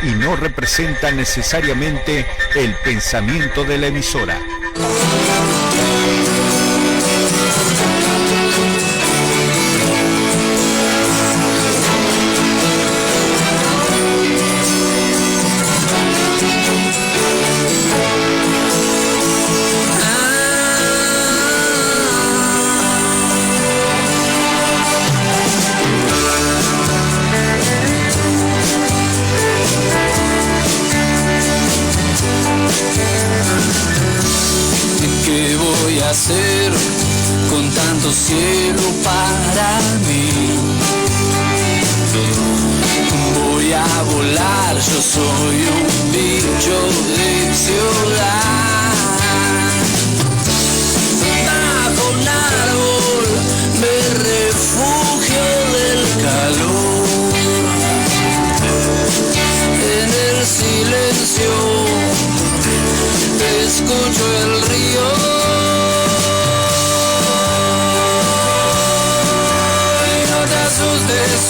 y no representan necesariamente el pensamiento de la emisora. ¿Qué voy a hacer con tanto cielo para mí? Voy a volar, yo soy un bicho de ciudad. Bajo un árbol me refugio del calor. En el silencio escucho el río.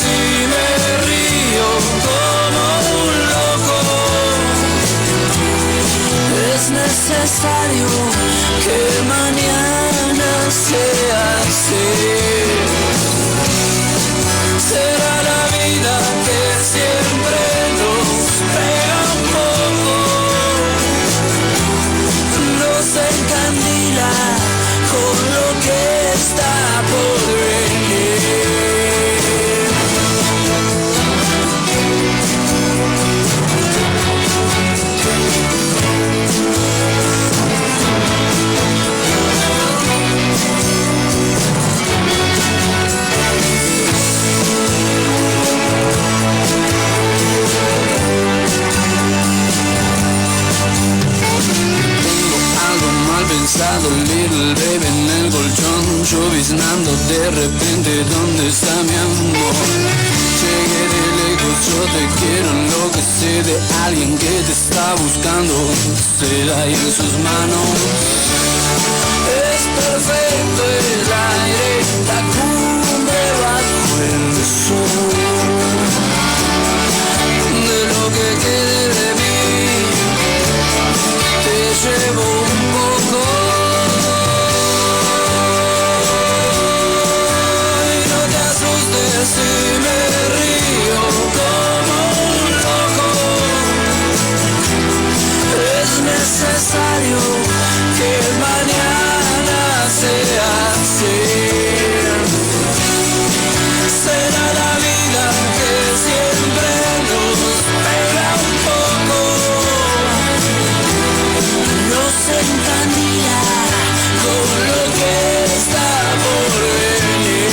Si me río como un loco, es necesario que mañana sea así. Será la vida que siempre nos pega un poco, nos encandila con lo que está por venir. Pensado, little baby en el colchón, lloviznando de repente, ¿dónde está mi amor? Llegué de lejos, yo te quiero, enloquecer de alguien que te está buscando, será ahí en sus manos. Es perfecto el aire, la cumbre bajo el sol, de lo que quede de mí, te llevo un poco. Y no te asustes si me río como un loco. Es necesario que mañana sea así. Será la vida que siempre nos pega un poco, nos encandila con lo que está por venir.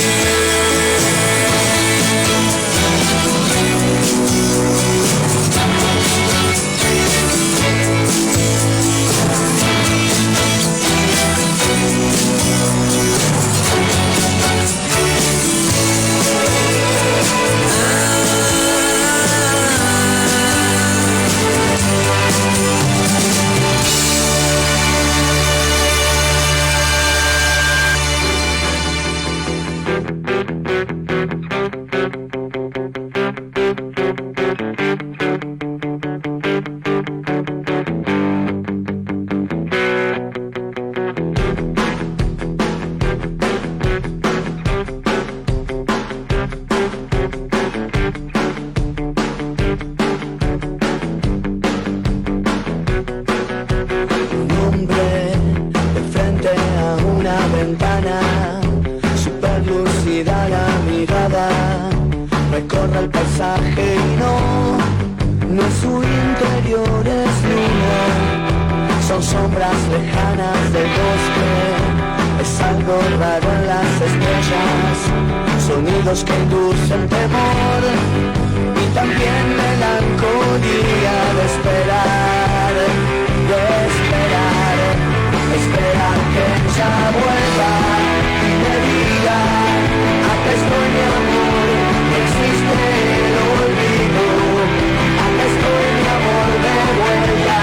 Recorre el paisaje y no es su interior, es luna. Son sombras lejanas del bosque, es algo raro en las estrellas, sonidos que inducen temor y también melancolía de esperar, esperar que ella vuelva y me diga: acá estoy mi amor, no existe el olvido, acá estoy mi amor, de vuelta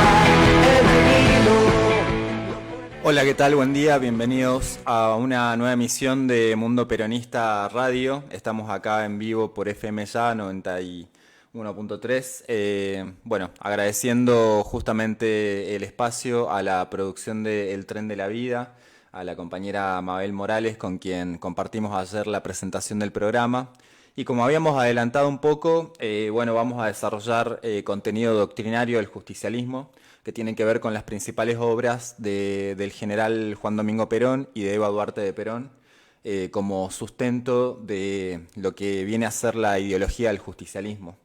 he venido. Hola, ¿qué tal? Buen día, bienvenidos a una nueva emisión de Mundo Peronista Radio. Estamos acá en vivo por FM Ya 91.3 1.3. Bueno, agradeciendo justamente el espacio a la producción de El Tren de la Vida, a la compañera Mabel Morales, con quien compartimos ayer la presentación del programa. Y como habíamos adelantado un poco, bueno, vamos a desarrollar contenido doctrinario del justicialismo, que tiene que ver con las principales obras del general Juan Domingo Perón y de Eva Duarte de Perón, como sustento de lo que viene a ser la ideología del justicialismo.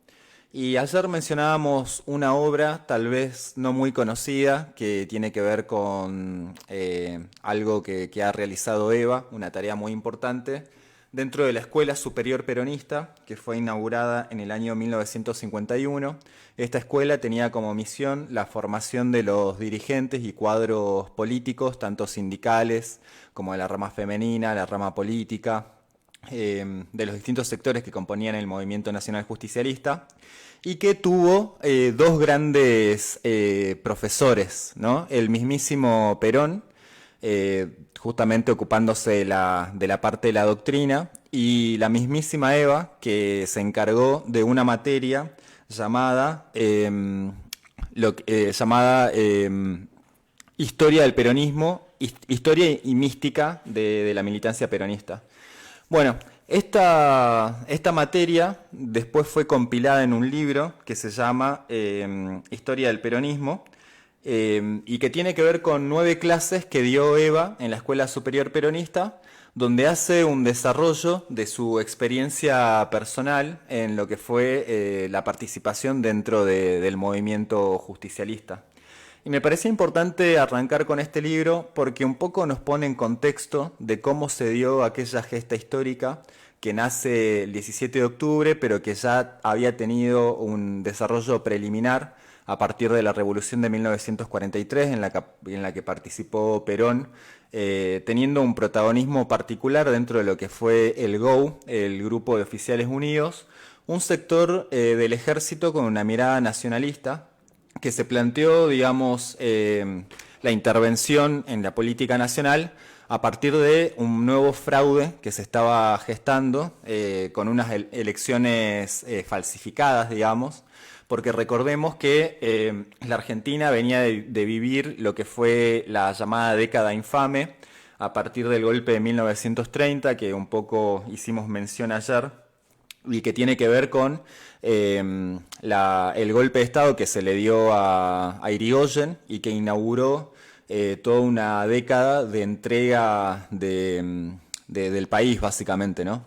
Y ayer mencionábamos una obra tal vez no muy conocida que tiene que ver con algo que ha realizado Eva, una tarea muy importante, dentro de la Escuela Superior Peronista, que fue inaugurada en el año 1951. Esta escuela tenía como misión la formación de los dirigentes y cuadros políticos, tanto sindicales como de la rama femenina, la rama política, de los distintos sectores que componían el movimiento nacional justicialista, y que tuvo dos grandes profesores, ¿no? El mismísimo Perón, justamente ocupándose de la parte de la doctrina, y la mismísima Eva, que se encargó de una materia llamada Historia del Peronismo, Historia y Mística de la militancia peronista. Bueno, esta materia después fue compilada en un libro que se llama Historia del Peronismo, y que tiene que ver con 9 clases que dio Eva en la Escuela Superior Peronista, donde hace un desarrollo de su experiencia personal en lo que fue la participación dentro del movimiento justicialista. Y me parecía importante arrancar con este libro porque un poco nos pone en contexto de cómo se dio aquella gesta histórica que nace el 17 de octubre, pero que ya había tenido un desarrollo preliminar a partir de la Revolución de 1943, en la que participó Perón, teniendo un protagonismo particular dentro de lo que fue el GOU, el Grupo de Oficiales Unidos, un sector del ejército con una mirada nacionalista, que se planteó, digamos, la intervención en la política nacional a partir de un nuevo fraude que se estaba gestando, con unas elecciones falsificadas, digamos, porque recordemos que la Argentina venía de vivir lo que fue la llamada década infame, a partir del golpe de 1930, que un poco hicimos mención ayer, y que tiene que ver con el golpe de Estado que se le dio a Irigoyen y que inauguró toda una década de entrega del país, básicamente, ¿no?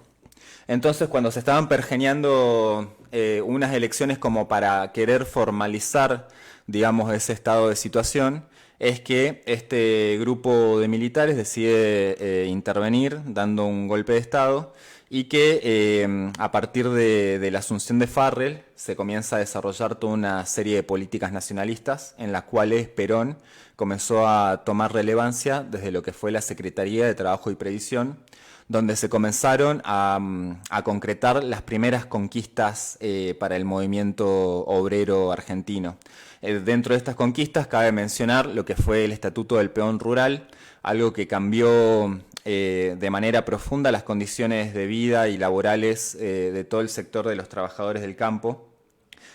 Entonces, cuando se estaban pergeñando unas elecciones como para querer formalizar, digamos, ese estado de situación, es que este grupo de militares decide intervenir dando un golpe de Estado, y que a partir de la asunción de Farrell se comienza a desarrollar toda una serie de políticas nacionalistas en las cuales Perón comenzó a tomar relevancia desde lo que fue la Secretaría de Trabajo y Previsión, donde se comenzaron a concretar las primeras conquistas para el movimiento obrero argentino. Dentro de estas conquistas cabe mencionar lo que fue el Estatuto del Peón Rural, algo que cambió de manera profunda las condiciones de vida y laborales de todo el sector de los trabajadores del campo.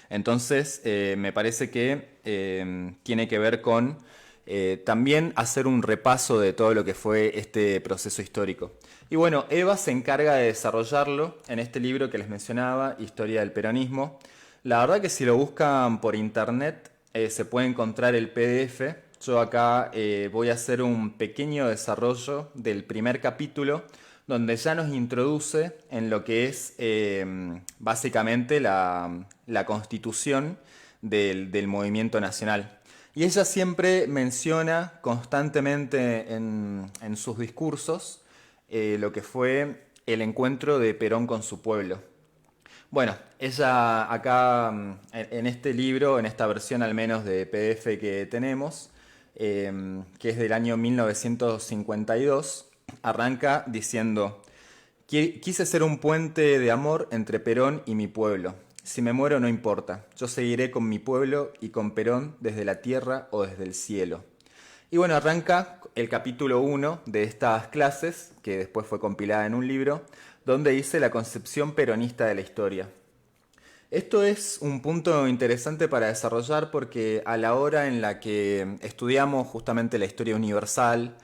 Entonces, me parece que tiene que ver con también hacer un repaso de todo lo que fue este proceso histórico. Y bueno, Eva se encarga de desarrollarlo en este libro que les mencionaba, Historia del Peronismo. La verdad que si lo buscan por internet se puede encontrar el PDF. Yo acá voy a hacer un pequeño desarrollo del primer capítulo, donde ya nos introduce en lo que es básicamente la constitución del movimiento nacional. Y ella siempre menciona constantemente en sus discursos lo que fue el encuentro de Perón con su pueblo. Bueno, ella acá en este libro, en esta versión al menos de PDF que tenemos, que es del año 1952, arranca diciendo: quise ser un puente de amor entre Perón y mi pueblo. Si me muero no importa, yo seguiré con mi pueblo y con Perón desde la tierra o desde el cielo. Y bueno, arranca el capítulo 1 de estas clases, que después fue compilada en un libro, donde dice la concepción peronista de la historia. Esto es un punto interesante para desarrollar porque a la hora en la que estudiamos justamente la historia universal,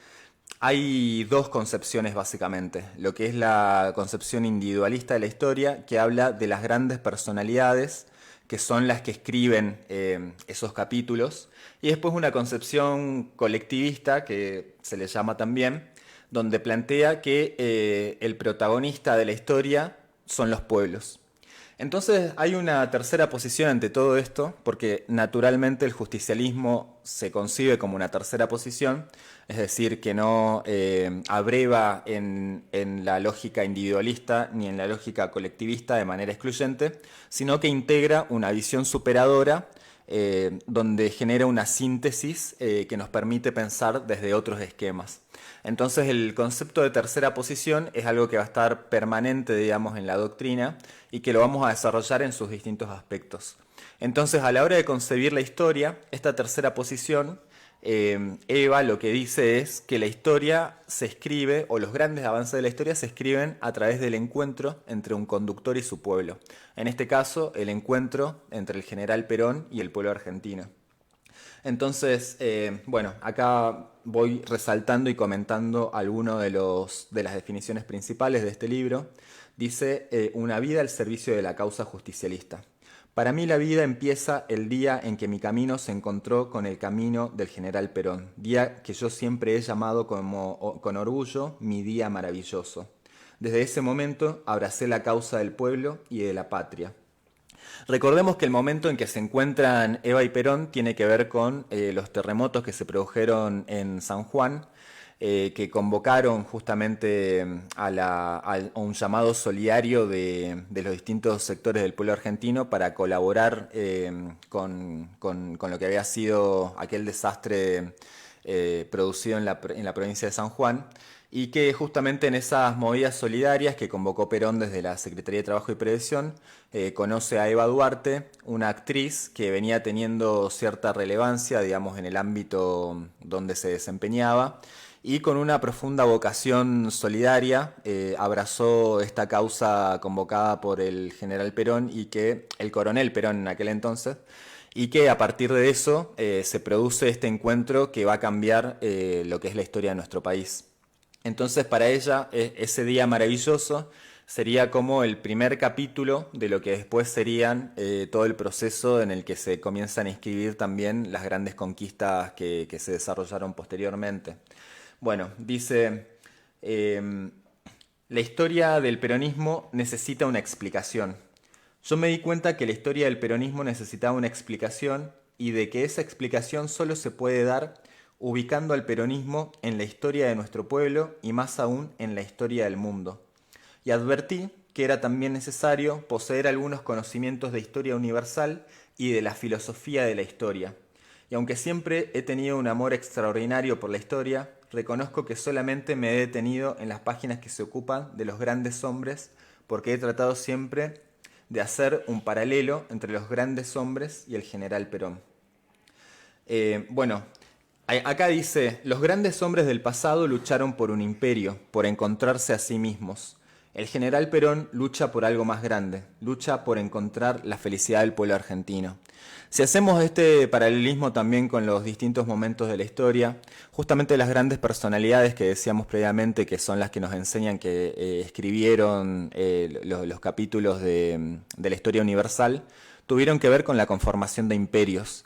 hay dos concepciones básicamente. Lo que es la concepción individualista de la historia, que habla de las grandes personalidades, que son las que escriben esos capítulos, y después una concepción colectivista, que se le llama también, donde plantea que el protagonista de la historia son los pueblos. Entonces hay una tercera posición ante todo esto, porque naturalmente el justicialismo se concibe como una tercera posición, es decir, que no abreva en la lógica individualista ni en la lógica colectivista de manera excluyente, sino que integra una visión superadora donde genera una síntesis que nos permite pensar desde otros esquemas. Entonces el concepto de tercera posición es algo que va a estar permanente, digamos, en la doctrina y que lo vamos a desarrollar en sus distintos aspectos. Entonces, a la hora de concebir la historia, esta tercera posición, Eva lo que dice es que la historia se escribe, o los grandes avances de la historia se escriben a través del encuentro entre un conductor y su pueblo. En este caso, el encuentro entre el general Perón y el pueblo argentino. Entonces, bueno, acá voy resaltando y comentando algunas de las definiciones principales de este libro. Dice, una vida al servicio de la causa justicialista. Para mí la vida empieza el día en que mi camino se encontró con el camino del general Perón, día que yo siempre he llamado con orgullo mi día maravilloso. Desde ese momento abracé la causa del pueblo y de la patria. Recordemos que el momento en que se encuentran Eva y Perón tiene que ver con los terremotos que se produjeron en San Juan, que convocaron justamente a un llamado solidario de los distintos sectores del pueblo argentino para colaborar con lo que había sido aquel desastre producido en la provincia de San Juan, y que justamente en esas movidas solidarias que convocó Perón desde la Secretaría de Trabajo y Previsión, conoce a Eva Duarte, una actriz que venía teniendo cierta relevancia, digamos, en el ámbito donde se desempeñaba, y con una profunda vocación solidaria abrazó esta causa convocada por el general Perón y que el coronel Perón en aquel entonces, y que a partir de eso se produce este encuentro que va a cambiar lo que es la historia de nuestro país. Entonces para ella ese día maravilloso sería como el primer capítulo de lo que después serían todo el proceso en el que se comienzan a inscribir también las grandes conquistas que se desarrollaron posteriormente. Bueno, dice, la historia del peronismo necesita una explicación. Yo me di cuenta que la historia del peronismo necesitaba una explicación y de que esa explicación solo se puede dar ubicando al peronismo en la historia de nuestro pueblo y más aún en la historia del mundo. Y advertí que era también necesario poseer algunos conocimientos de historia universal y de la filosofía de la historia. Y aunque siempre he tenido un amor extraordinario por la historia, reconozco que solamente me he detenido en las páginas que se ocupan de los grandes hombres, porque he tratado siempre de hacer un paralelo entre los grandes hombres y el general Perón. Acá dice, los grandes hombres del pasado lucharon por un imperio, por encontrarse a sí mismos. El general Perón lucha por algo más grande, lucha por encontrar la felicidad del pueblo argentino. Si hacemos este paralelismo también con los distintos momentos de la historia, justamente las grandes personalidades que decíamos previamente, que son las que nos enseñan que escribieron los capítulos de la historia universal, tuvieron que ver con la conformación de imperios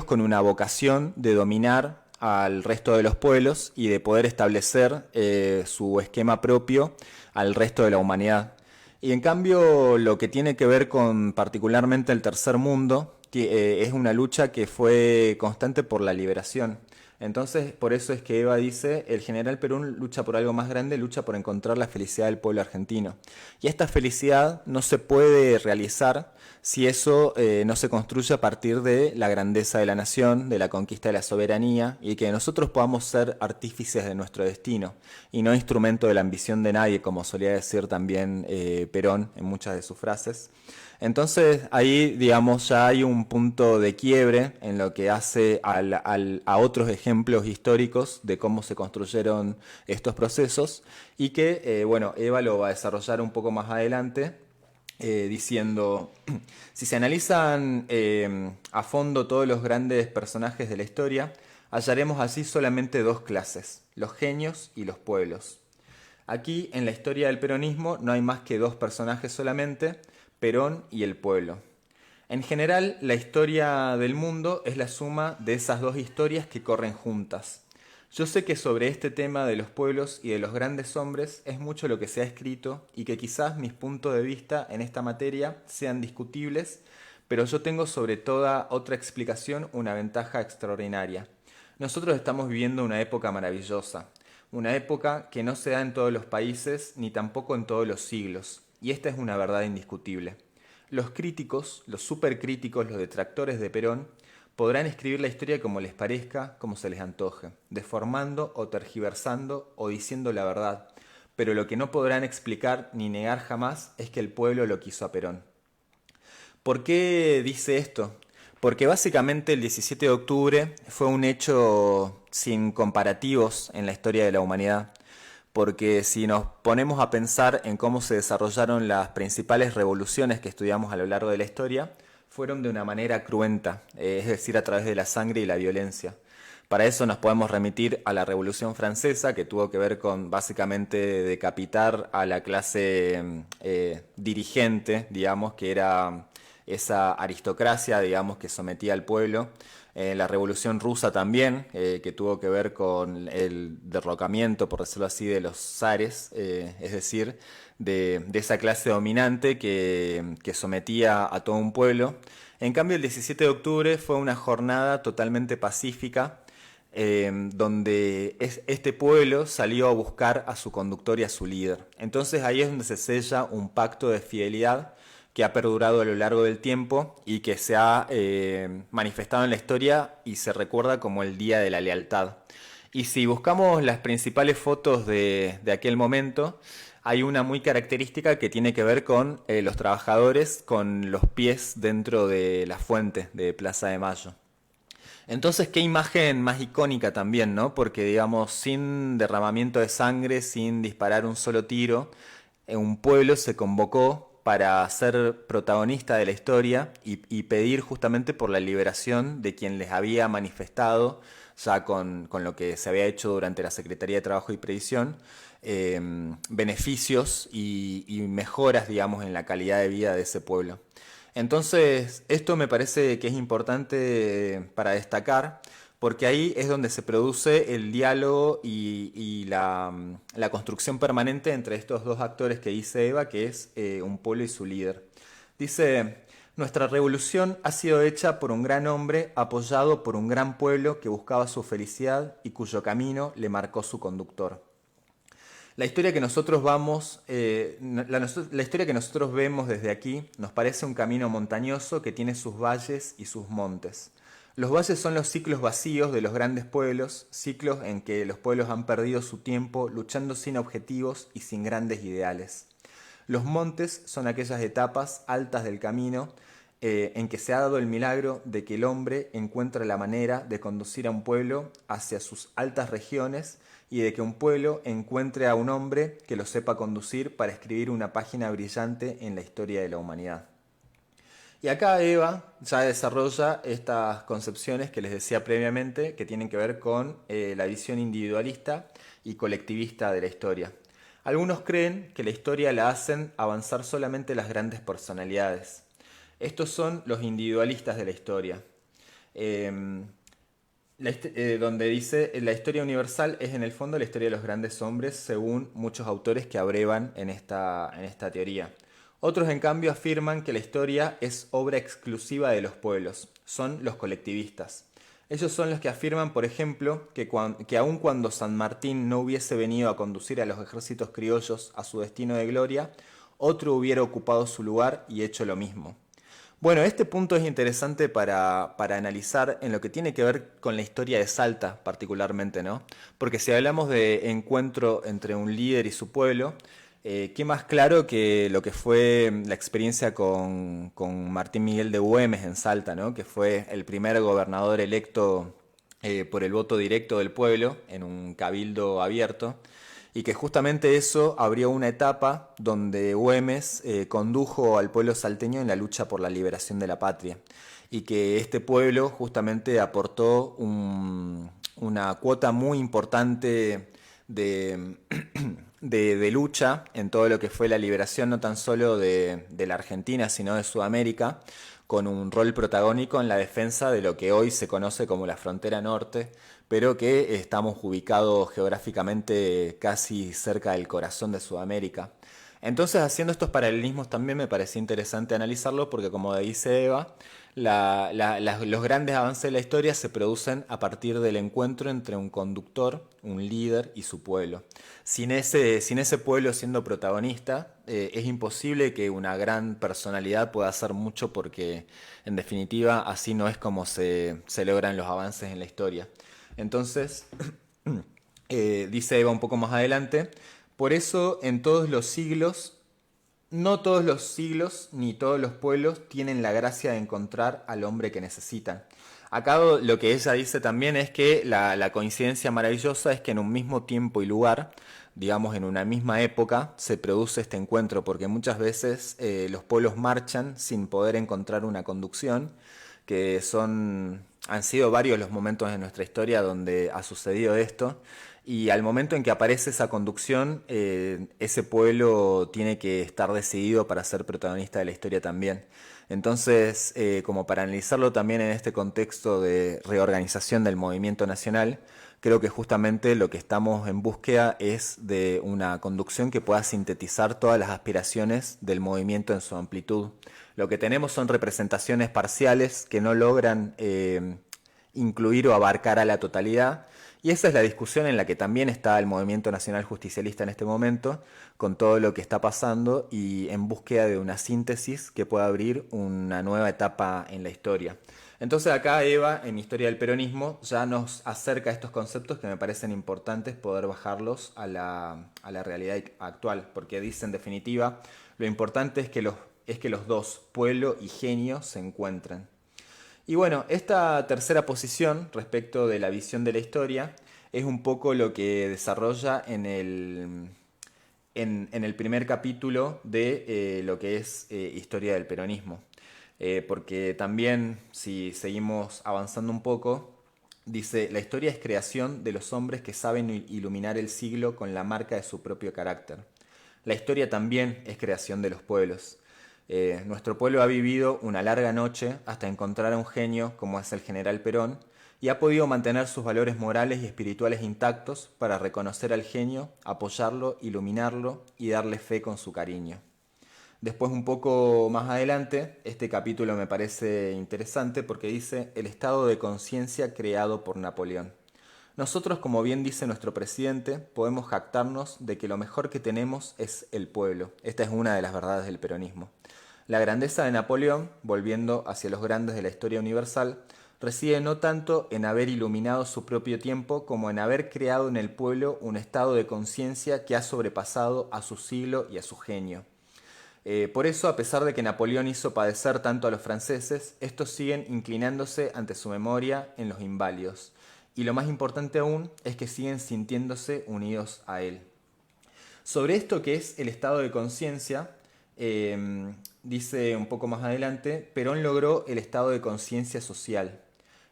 con una vocación de dominar al resto de los pueblos y de poder establecer su esquema propio al resto de la humanidad. Y en cambio, lo que tiene que ver con particularmente el tercer mundo, es una lucha que fue constante por la liberación. Entonces, por eso es que Eva dice, el general Perón lucha por algo más grande, lucha por encontrar la felicidad del pueblo argentino. Y esta felicidad no se puede realizar si eso no se construye a partir de la grandeza de la nación, de la conquista de la soberanía, y que nosotros podamos ser artífices de nuestro destino, y no instrumento de la ambición de nadie, como solía decir también Perón en muchas de sus frases. Entonces ahí, digamos, ya hay un punto de quiebre en lo que hace a otros ejemplos históricos de cómo se construyeron estos procesos y que, Eva lo va a desarrollar un poco más adelante diciendo, si se analizan a fondo todos los grandes personajes de la historia, hallaremos así solamente dos clases, los genios y los pueblos. Aquí, en la historia del peronismo, no hay más que dos personajes solamente, Perón y el pueblo. En general, la historia del mundo es la suma de esas dos historias que corren juntas. Yo sé que sobre este tema de los pueblos y de los grandes hombres es mucho lo que se ha escrito y que quizás mis puntos de vista en esta materia sean discutibles, pero yo tengo sobre toda otra explicación una ventaja extraordinaria. Nosotros estamos viviendo una época maravillosa, una época que no se da en todos los países ni tampoco en todos los siglos, y esta es una verdad indiscutible. Los críticos, los supercríticos, los detractores de Perón, podrán escribir la historia como les parezca, como se les antoje, deformando o tergiversando o diciendo la verdad, pero lo que no podrán explicar ni negar jamás es que el pueblo lo quiso a Perón. ¿Por qué dice esto? Porque básicamente el 17 de octubre fue un hecho sin comparativos en la historia de la humanidad. Porque si nos ponemos a pensar en cómo se desarrollaron las principales revoluciones que estudiamos a lo largo de la historia, fueron de una manera cruenta, es decir, a través de la sangre y la violencia. Para eso nos podemos remitir a la Revolución Francesa, que tuvo que ver con básicamente decapitar a la clase dirigente, digamos, que era esa aristocracia, digamos, que sometía al pueblo. La Revolución Rusa también, que tuvo que ver con el derrocamiento, por decirlo así, de los zares, es decir, de esa clase dominante que sometía a todo un pueblo. En cambio, el 17 de octubre fue una jornada totalmente pacífica, donde este pueblo salió a buscar a su conductor y a su líder. Entonces ahí es donde se sella un pacto de fidelidad que ha perdurado a lo largo del tiempo y que se ha manifestado en la historia y se recuerda como el Día de la Lealtad. Y si buscamos las principales fotos de aquel momento, hay una muy característica que tiene que ver con los trabajadores con los pies dentro de la fuente de Plaza de Mayo. Entonces, qué imagen más icónica también, ¿no? Porque, digamos, sin derramamiento de sangre, sin disparar un solo tiro, un pueblo se convocó para ser protagonista de la historia y pedir justamente por la liberación de quien les había manifestado, ya con lo que se había hecho durante la Secretaría de Trabajo y Previsión, beneficios y mejoras, digamos, en la calidad de vida de ese pueblo. Entonces, esto me parece que es importante para destacar, porque ahí es donde se produce el diálogo y la construcción permanente entre estos dos actores que dice Eva, que es un pueblo y su líder. Dice, nuestra revolución ha sido hecha por un gran hombre apoyado por un gran pueblo que buscaba su felicidad y cuyo camino le marcó su conductor. La historia que nosotros la historia que nosotros vemos desde aquí nos parece un camino montañoso que tiene sus valles y sus montes. Los valles son los ciclos vacíos de los grandes pueblos, ciclos en que los pueblos han perdido su tiempo luchando sin objetivos y sin grandes ideales. Los montes son aquellas etapas altas del camino en que se ha dado el milagro de que el hombre encuentra la manera de conducir a un pueblo hacia sus altas regiones y de que un pueblo encuentre a un hombre que lo sepa conducir para escribir una página brillante en la historia de la humanidad. Y acá Eva ya desarrolla estas concepciones que les decía previamente, que tienen que ver con la visión individualista y colectivista de la historia. Algunos creen que la historia la hacen avanzar solamente las grandes personalidades. Estos son los individualistas de la historia. Donde dice, la historia universal es en el fondo la historia de los grandes hombres, según muchos autores que abrevan en esta teoría. Otros, en cambio, afirman que la historia es obra exclusiva de los pueblos, son los colectivistas. Ellos son los que afirman, por ejemplo, que aun cuando San Martín no hubiese venido a conducir a los ejércitos criollos a su destino de gloria, otro hubiera ocupado su lugar y hecho lo mismo. Bueno, este punto es interesante para analizar en lo que tiene que ver con la historia de Salta particularmente, ¿no? Porque si hablamos de encuentro entre un líder y su pueblo, qué más claro que lo que fue la experiencia con Martín Miguel de Güemes en Salta, ¿no? Que fue el primer gobernador electo por el voto directo del pueblo en un cabildo abierto. y que justamente eso abrió una etapa donde Güemes condujo al pueblo salteño en la lucha por la liberación de la patria, y que este pueblo justamente aportó una cuota muy importante de, de lucha en todo lo que fue la liberación no tan solo de la Argentina, sino de Sudamérica, con un rol protagónico en la defensa de lo que hoy se conoce como la frontera norte, pero que estamos ubicados geográficamente casi cerca del corazón de Sudamérica. Entonces, haciendo estos paralelismos también me parecía interesante analizarlo porque, como dice Eva, los grandes avances de la historia se producen a partir del encuentro entre un conductor, un líder y su pueblo. Sin ese pueblo siendo protagonista, es imposible que una gran personalidad pueda hacer mucho porque, en definitiva, así no es como se logran los avances en la historia. Entonces, dice Eva un poco más adelante, por eso en todos los siglos, no todos los siglos ni todos los pueblos tienen la gracia de encontrar al hombre que necesitan. Acá lo que ella dice también es que la coincidencia maravillosa es que en un mismo tiempo y lugar, digamos en una misma época, se produce este encuentro, porque muchas veces los pueblos marchan sin poder encontrar una conducción, que han sido varios los momentos en nuestra historia donde ha sucedido esto, y al momento en que aparece esa conducción, ese pueblo tiene que estar decidido para ser protagonista de la historia también. Entonces, como para analizarlo también en este contexto de reorganización del movimiento nacional, creo que justamente lo que estamos en búsqueda es de una conducción que pueda sintetizar todas las aspiraciones del movimiento en su amplitud. Lo que tenemos son representaciones parciales que no logran incluir o abarcar a la totalidad, y esa es la discusión en la que también está el movimiento nacional justicialista en este momento, con todo lo que está pasando y en búsqueda de una síntesis que pueda abrir una nueva etapa en la historia. Entonces acá Eva, en Historia del Peronismo, ya nos acerca a estos conceptos que me parecen importantes poder bajarlos a la realidad actual, porque dice en definitiva, lo importante es que los dos, pueblo y genio, se encuentren. Y bueno, esta tercera posición respecto de la visión de la historia es un poco lo que desarrolla en el primer capítulo de lo que es Historia del Peronismo. Porque también, si seguimos avanzando un poco, dice, la historia es creación de los hombres que saben iluminar el siglo con la marca de su propio carácter. La historia también es creación de los pueblos. Nuestro pueblo ha vivido una larga noche hasta encontrar a un genio como es el general Perón y ha podido mantener sus valores morales y espirituales intactos para reconocer al genio, apoyarlo, iluminarlo y darle fe con su cariño. Después, un poco más adelante, este capítulo me parece interesante porque dice el estado de conciencia creado por Napoleón. Nosotros, como bien dice nuestro presidente, podemos jactarnos de que lo mejor que tenemos es el pueblo. Esta es una de las verdades del peronismo. La grandeza de Napoleón, volviendo hacia los grandes de la historia universal, reside no tanto en haber iluminado su propio tiempo como en haber creado en el pueblo un estado de conciencia que ha sobrepasado a su siglo y a su genio. Por eso, a pesar de que Napoleón hizo padecer tanto a los franceses, estos siguen inclinándose ante su memoria en los inválidos. Y lo más importante aún es que siguen sintiéndose unidos a él. Sobre esto que es el estado de conciencia, dice un poco más adelante, Perón logró el estado de conciencia social.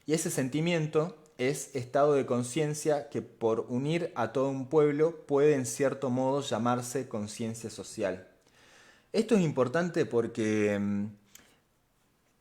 Y ese sentimiento es estado de conciencia que por unir a todo un pueblo puede en cierto modo llamarse conciencia social. Esto es importante porque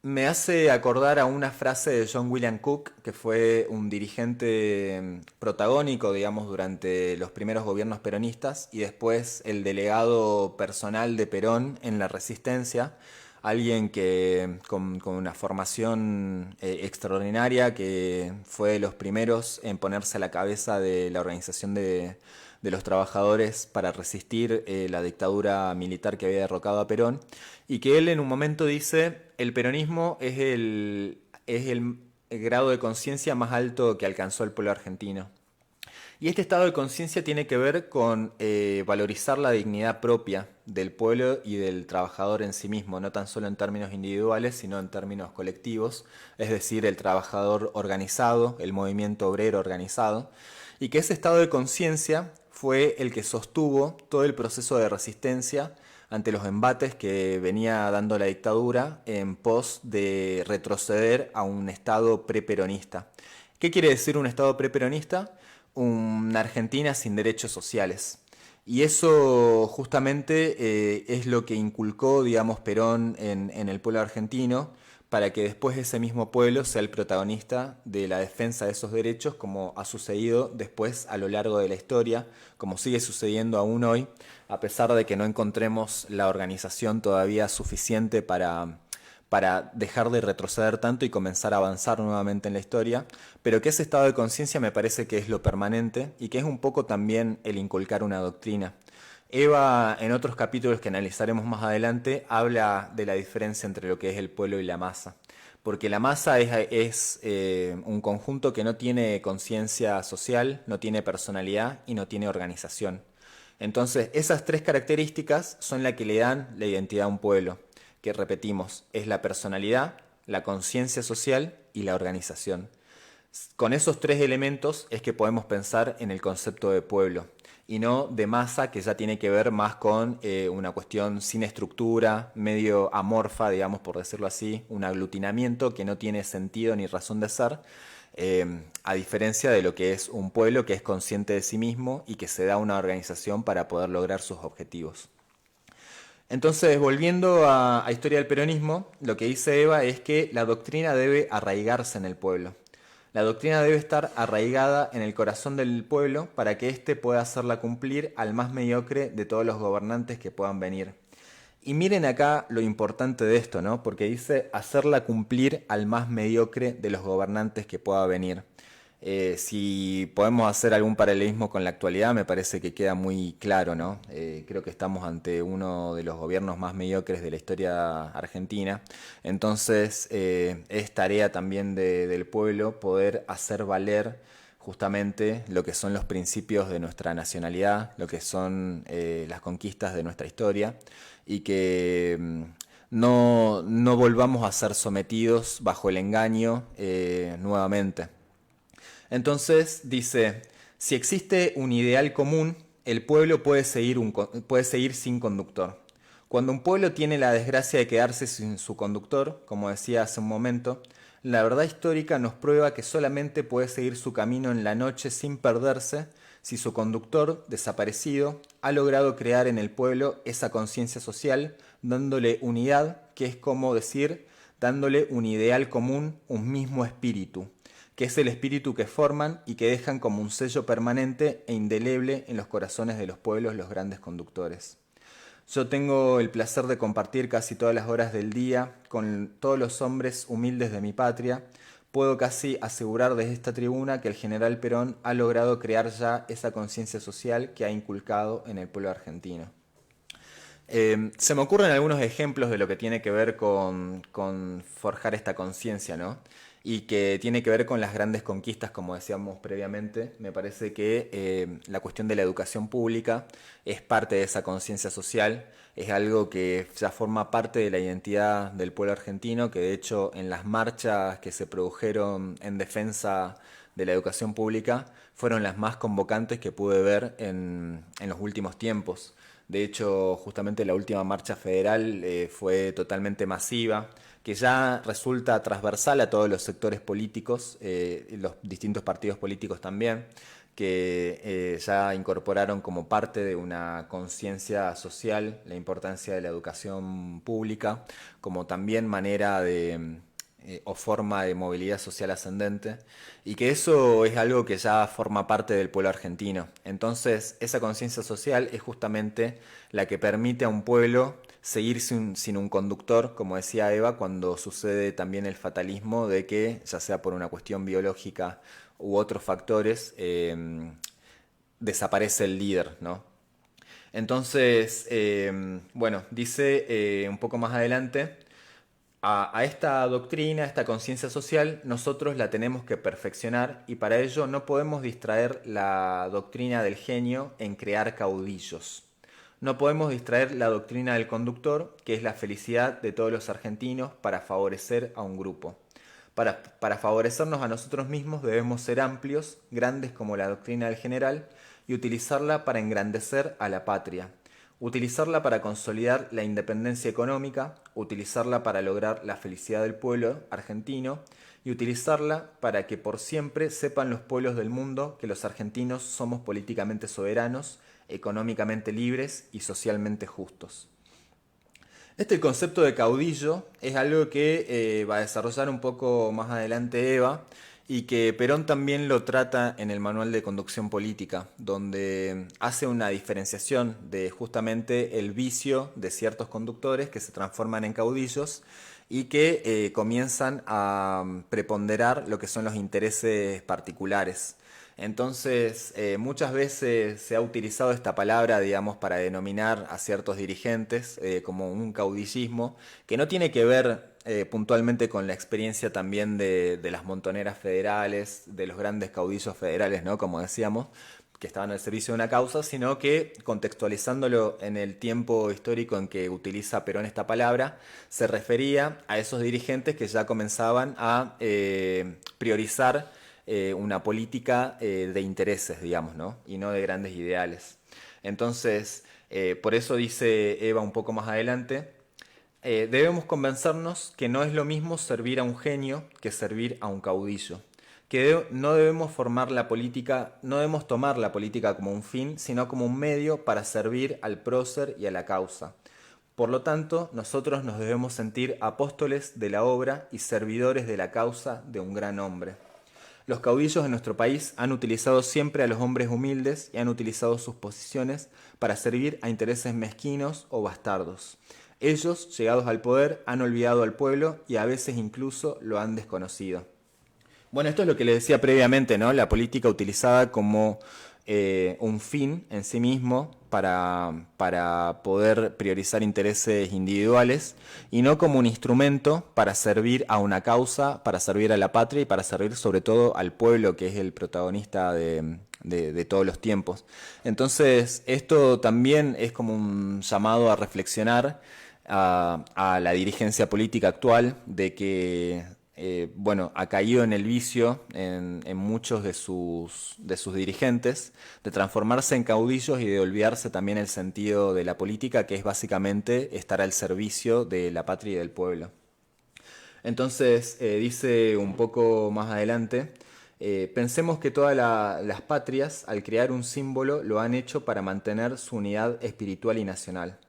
me hace acordar a una frase de John William Cook, que fue un dirigente protagónico, digamos, durante los primeros gobiernos peronistas y después el delegado personal de Perón en la Resistencia, alguien que con una formación extraordinaria, que fue de los primeros en ponerse a la cabeza de la organización de los trabajadores para resistir la dictadura militar que había derrocado a Perón, y que él en un momento dice, el peronismo es el grado de conciencia más alto que alcanzó el pueblo argentino. Y este estado de conciencia tiene que ver con valorizar la dignidad propia del pueblo y del trabajador en sí mismo, no tan solo en términos individuales, sino en términos colectivos, es decir, el trabajador organizado, el movimiento obrero organizado, y que ese estado de conciencia fue el que sostuvo todo el proceso de resistencia ante los embates que venía dando la dictadura en pos de retroceder a un Estado preperonista. ¿Qué quiere decir un Estado preperonista? Una Argentina sin derechos sociales. Y eso justamente es lo que inculcó, digamos, Perón en el pueblo argentino, para que después ese mismo pueblo sea el protagonista de la defensa de esos derechos, como ha sucedido después a lo largo de la historia, como sigue sucediendo aún hoy, a pesar de que no encontremos la organización todavía suficiente para dejar de retroceder tanto y comenzar a avanzar nuevamente en la historia, pero que ese estado de conciencia me parece que es lo permanente y que es un poco también el inculcar una doctrina. Eva, en otros capítulos que analizaremos más adelante, habla de la diferencia entre lo que es el pueblo y la masa. Porque la masa es un conjunto que no tiene conciencia social, no tiene personalidad y no tiene organización. Entonces, esas tres características son las que le dan la identidad a un pueblo, que repetimos, es la personalidad, la conciencia social y la organización. Con esos tres elementos es que podemos pensar en el concepto de pueblo y no de masa, que ya tiene que ver más con una cuestión sin estructura, medio amorfa, digamos, por decirlo así, un aglutinamiento que no tiene sentido ni razón de ser, a diferencia de lo que es un pueblo que es consciente de sí mismo y que se da una organización para poder lograr sus objetivos. Entonces, volviendo a Historia del Peronismo, lo que dice Eva es que la doctrina debe arraigarse en el pueblo. La doctrina debe estar arraigada en el corazón del pueblo para que éste pueda hacerla cumplir al más mediocre de todos los gobernantes que puedan venir. Y miren acá lo importante de esto, ¿no? Porque dice hacerla cumplir al más mediocre de los gobernantes que pueda venir. Si podemos hacer algún paralelismo con la actualidad, me parece que queda muy claro, ¿no? Creo que estamos ante uno de los gobiernos más mediocres de la historia argentina. Entonces, es tarea también del pueblo poder hacer valer justamente lo que son los principios de nuestra nacionalidad, lo que son las conquistas de nuestra historia, y que no volvamos a ser sometidos bajo el engaño nuevamente. Entonces dice, si existe un ideal común, el pueblo puede seguir sin conductor. Cuando un pueblo tiene la desgracia de quedarse sin su conductor, como decía hace un momento, la verdad histórica nos prueba que solamente puede seguir su camino en la noche sin perderse si su conductor, desaparecido, ha logrado crear en el pueblo esa conciencia social, dándole unidad, que es como decir, dándole un ideal común, un mismo espíritu, que es el espíritu que forman y que dejan como un sello permanente e indeleble en los corazones de los pueblos los grandes conductores. Yo tengo el placer de compartir casi todas las horas del día con todos los hombres humildes de mi patria. Puedo casi asegurar desde esta tribuna que el general Perón ha logrado crear ya esa conciencia social que ha inculcado en el pueblo argentino. Se me ocurren algunos ejemplos de lo que tiene que ver con forjar esta conciencia, ¿no? Y que tiene que ver con las grandes conquistas, como decíamos previamente. Me parece que la cuestión de la educación pública es parte de esa conciencia social, es algo que ya forma parte de la identidad del pueblo argentino, que de hecho en las marchas que se produjeron en defensa de la educación pública fueron las más convocantes que pude ver en los últimos tiempos. De hecho, justamente la última marcha federal fue totalmente masiva, que ya resulta transversal a todos los sectores políticos, los distintos partidos políticos también, que ya incorporaron como parte de una conciencia social la importancia de la educación pública, como también manera o forma de movilidad social ascendente, y que eso es algo que ya forma parte del pueblo argentino. Entonces, esa conciencia social es justamente la que permite a un pueblo seguir sin un conductor, como decía Eva, cuando sucede también el fatalismo de que, ya sea por una cuestión biológica u otros factores, desaparece el líder, ¿no? Entonces, bueno, dice un poco más adelante, a esta doctrina, a esta conciencia social, nosotros la tenemos que perfeccionar y para ello no podemos distraer la doctrina del genio en crear caudillos. No podemos distraer la doctrina del conductor, que es la felicidad de todos los argentinos, para favorecer a un grupo. Para favorecernos a nosotros mismos debemos ser amplios, grandes como la doctrina del general, y utilizarla para engrandecer a la patria, utilizarla para consolidar la independencia económica, utilizarla para lograr la felicidad del pueblo argentino y utilizarla para que por siempre sepan los pueblos del mundo que los argentinos somos políticamente soberanos, económicamente libres y socialmente justos. Este concepto de caudillo es algo que va a desarrollar un poco más adelante Eva y que Perón también lo trata en el Manual de Conducción Política, donde hace una diferenciación de justamente el vicio de ciertos conductores que se transforman en caudillos y que comienzan a preponderar lo que son los intereses particulares. Entonces, muchas veces se ha utilizado esta palabra, digamos, para denominar a ciertos dirigentes como un caudillismo, que no tiene que ver puntualmente con la experiencia también de las montoneras federales, de los grandes caudillos federales, ¿no? Como decíamos, que estaban al servicio de una causa, sino que contextualizándolo en el tiempo histórico en que utiliza Perón esta palabra, se refería a esos dirigentes que ya comenzaban a priorizar una política de intereses, digamos, ¿no? Y no de grandes ideales. Entonces, por eso dice Eva un poco más adelante, debemos convencernos que no es lo mismo servir a un genio que servir a un caudillo, que no debemos tomar la política como un fin, sino como un medio para servir al prócer y a la causa. Por lo tanto, nosotros nos debemos sentir apóstoles de la obra y servidores de la causa de un gran hombre. Los caudillos de nuestro país han utilizado siempre a los hombres humildes y han utilizado sus posiciones para servir a intereses mezquinos o bastardos. Ellos, llegados al poder, han olvidado al pueblo y a veces incluso lo han desconocido. Bueno, esto es lo que les decía previamente, ¿no? La política utilizada como un fin en sí mismo para poder priorizar intereses individuales y no como un instrumento para servir a una causa, para servir a la patria y para servir sobre todo al pueblo, que es el protagonista de todos los tiempos. Entonces, esto también es como un llamado a reflexionar a la dirigencia política actual de que ha caído en el vicio en muchos de sus dirigentes de transformarse en caudillos y de olvidarse también el sentido de la política, que es básicamente estar al servicio de la patria y del pueblo. Entonces, dice un poco más adelante, pensemos que todas las patrias, al crear un símbolo, lo han hecho para mantener su unidad espiritual y nacional.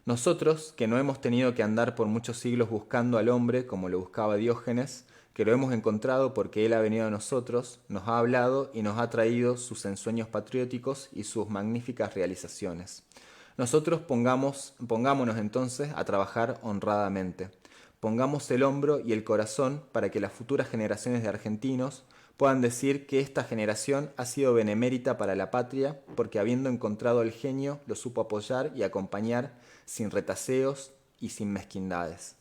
Nosotros, que no hemos tenido que andar por muchos siglos buscando al hombre como lo buscaba Diógenes, que lo hemos encontrado porque él ha venido a nosotros, nos ha hablado y nos ha traído sus ensueños patrióticos y sus magníficas realizaciones. Nosotros pongámonos entonces a trabajar honradamente. Pongamos el hombro y el corazón para que las futuras generaciones de argentinos puedan decir que esta generación ha sido benemérita para la patria porque habiendo encontrado el genio lo supo apoyar y acompañar sin retaseos y sin mezquindades.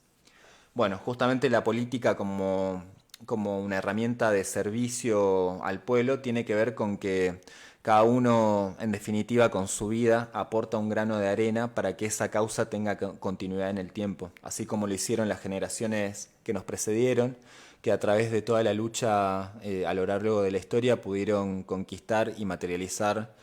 Bueno, justamente la política como una herramienta de servicio al pueblo tiene que ver con que cada uno, en definitiva, con su vida aporta un grano de arena para que esa causa tenga continuidad en el tiempo, así como lo hicieron las generaciones que nos precedieron, que a través de toda la lucha a lo largo de la historia pudieron conquistar y materializar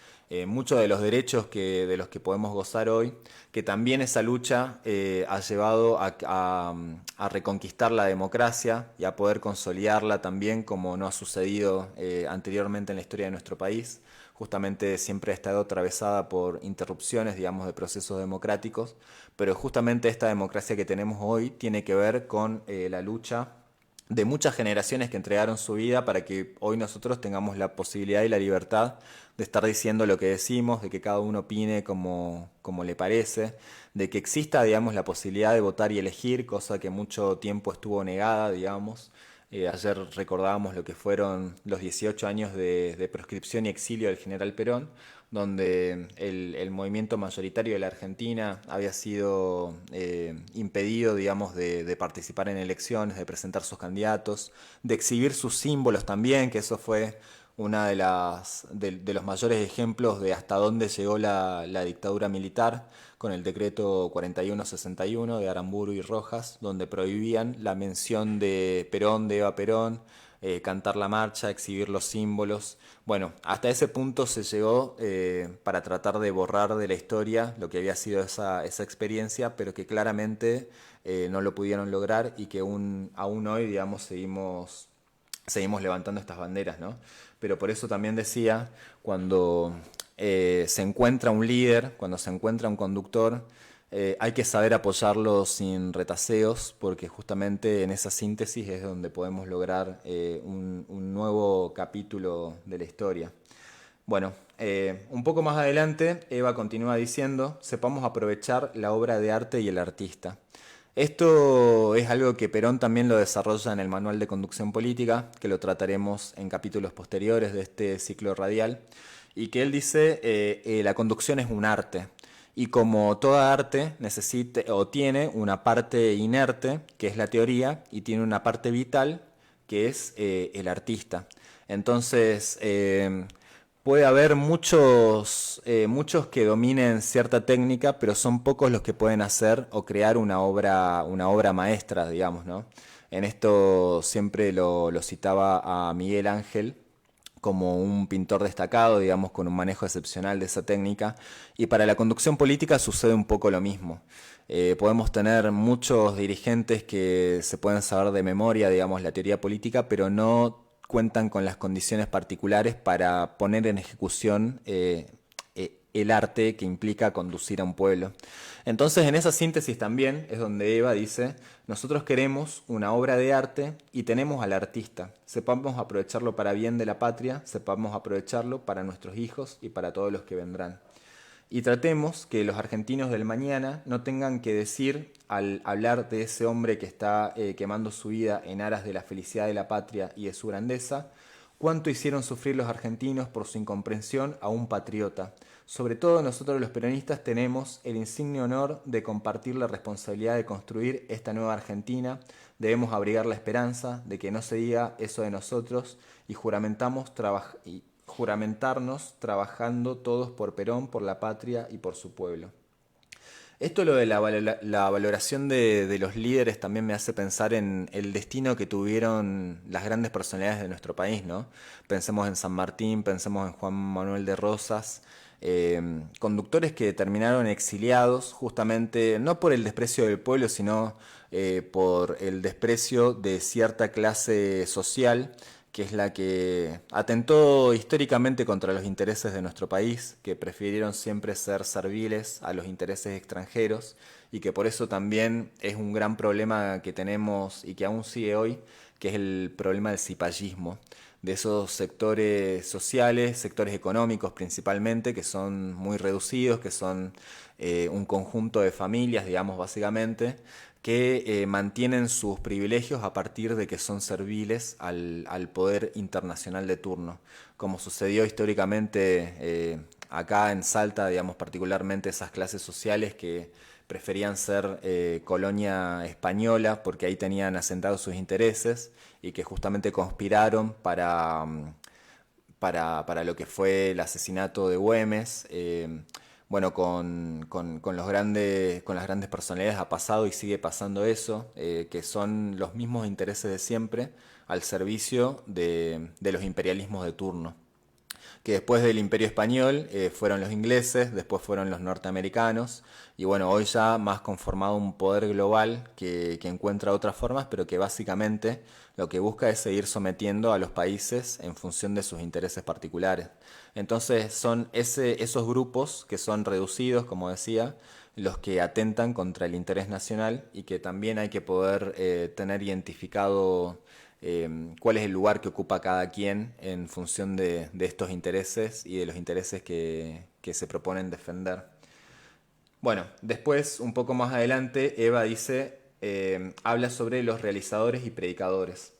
muchos de los derechos de los que podemos gozar hoy, que también esa lucha ha llevado a reconquistar la democracia y a poder consolidarla también, como no ha sucedido anteriormente en la historia de nuestro país. Justamente siempre ha estado atravesada por interrupciones, digamos, de procesos democráticos, pero justamente esta democracia que tenemos hoy tiene que ver con la lucha de muchas generaciones que entregaron su vida para que hoy nosotros tengamos la posibilidad y la libertad de estar diciendo lo que decimos, de que cada uno opine como le parece, de que exista, digamos, la posibilidad de votar y elegir, cosa que mucho tiempo estuvo negada, digamos. Ayer recordábamos lo que fueron los 18 años de proscripción y exilio del general Perón, donde el movimiento mayoritario de la Argentina había sido impedido, digamos, de participar en elecciones, de presentar sus candidatos, de exhibir sus símbolos también, que eso fue una de los mayores ejemplos de hasta dónde llegó la dictadura militar con el decreto 4161 de Aramburu y Rojas, donde prohibían la mención de Perón, de Eva Perón, cantar la marcha, exhibir los símbolos. Bueno, hasta ese punto se llegó para tratar de borrar de la historia lo que había sido esa experiencia, pero que claramente no lo pudieron lograr y que aún hoy, digamos, seguimos levantando estas banderas, ¿no? Pero por eso también decía, cuando se encuentra un líder, cuando se encuentra un conductor, hay que saber apoyarlo sin retaseos, porque justamente en esa síntesis es donde podemos lograr un nuevo capítulo de la historia. Bueno, un poco más adelante, Eva continúa diciendo, sepamos aprovechar la obra de arte y el artista. Esto es algo que Perón también lo desarrolla en el Manual de Conducción Política, que lo trataremos en capítulos posteriores de este ciclo radial, y que él dice, la conducción es un arte. Y como toda arte necesita o tiene una parte inerte, que es la teoría, y tiene una parte vital, que es el artista. Entonces, puede haber muchos que dominen cierta técnica, pero son pocos los que pueden hacer o crear una obra maestra, digamos, ¿no? En esto siempre lo citaba a Miguel Ángel como un pintor destacado, digamos, con un manejo excepcional de esa técnica. Y para la conducción política sucede un poco lo mismo. Podemos tener muchos dirigentes que se pueden saber de memoria, digamos, la teoría política, pero no cuentan con las condiciones particulares para poner en ejecución el arte que implica conducir a un pueblo. Entonces, en esa síntesis también es donde Eva dice, nosotros queremos una obra de arte y tenemos al artista. Sepamos aprovecharlo para bien de la patria, sepamos aprovecharlo para nuestros hijos y para todos los que vendrán. Y tratemos que los argentinos del mañana no tengan que decir, al hablar de ese hombre que está quemando su vida en aras de la felicidad de la patria y de su grandeza, cuánto hicieron sufrir los argentinos por su incomprensión a un patriota. Sobre todo nosotros los peronistas tenemos el insigne honor de compartir la responsabilidad de construir esta nueva Argentina. Debemos abrigar la esperanza de que no se diga eso de nosotros y juramentarnos trabajando todos por Perón, por la patria y por su pueblo. Esto lo de la valoración de los líderes también me hace pensar en el destino que tuvieron las grandes personalidades de nuestro país, ¿no? Pensemos en San Martín, pensemos en Juan Manuel de Rosas, conductores que terminaron exiliados justamente no por el desprecio del pueblo, sino por el desprecio de cierta clase social, que es la que atentó históricamente contra los intereses de nuestro país, que prefirieron siempre ser serviles a los intereses extranjeros y que por eso también es un gran problema que tenemos y que aún sigue hoy, que es el problema del cipallismo, de esos sectores sociales, sectores económicos principalmente, que son muy reducidos, que son un conjunto de familias, digamos, básicamente, que mantienen sus privilegios a partir de que son serviles al poder internacional de turno, como sucedió históricamente acá en Salta, digamos, particularmente esas clases sociales que preferían ser colonia española porque ahí tenían asentados sus intereses y que justamente conspiraron para lo que fue el asesinato de Güemes. Bueno, con las grandes personalidades ha pasado y sigue pasando eso, que son los mismos intereses de siempre al servicio de los imperialismos de turno. Que después del Imperio Español fueron los ingleses, después fueron los norteamericanos, y bueno, hoy ya más conformado un poder global que encuentra otras formas, pero que básicamente lo que busca es seguir sometiendo a los países en función de sus intereses particulares. Entonces son esos grupos que son reducidos, como decía, los que atentan contra el interés nacional y que también hay que poder tener identificado cuál es el lugar que ocupa cada quien en función de estos intereses y de los intereses que se proponen defender. Bueno, después, un poco más adelante, Eva dice, habla sobre los realizadores y predicadores.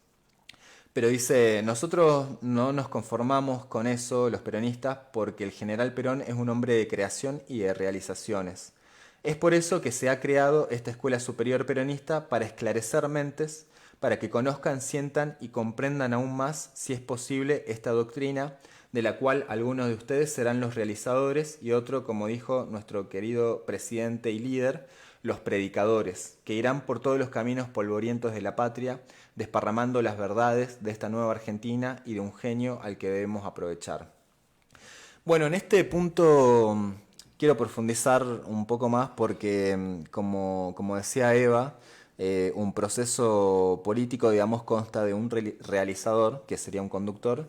Pero dice, nosotros no nos conformamos con eso, los peronistas, porque el general Perón es un hombre de creación y de realizaciones. Es por eso que se ha creado esta Escuela Superior Peronista para esclarecer mentes, para que conozcan, sientan y comprendan aún más, si es posible, esta doctrina, de la cual algunos de ustedes serán los realizadores y otro, como dijo nuestro querido presidente y líder, los predicadores, que irán por todos los caminos polvorientos de la patria, desparramando las verdades de esta nueva Argentina y de un genio al que debemos aprovechar. Bueno, en este punto quiero profundizar un poco más porque, como decía Eva, un proceso político, digamos, consta de un realizador, que sería un conductor,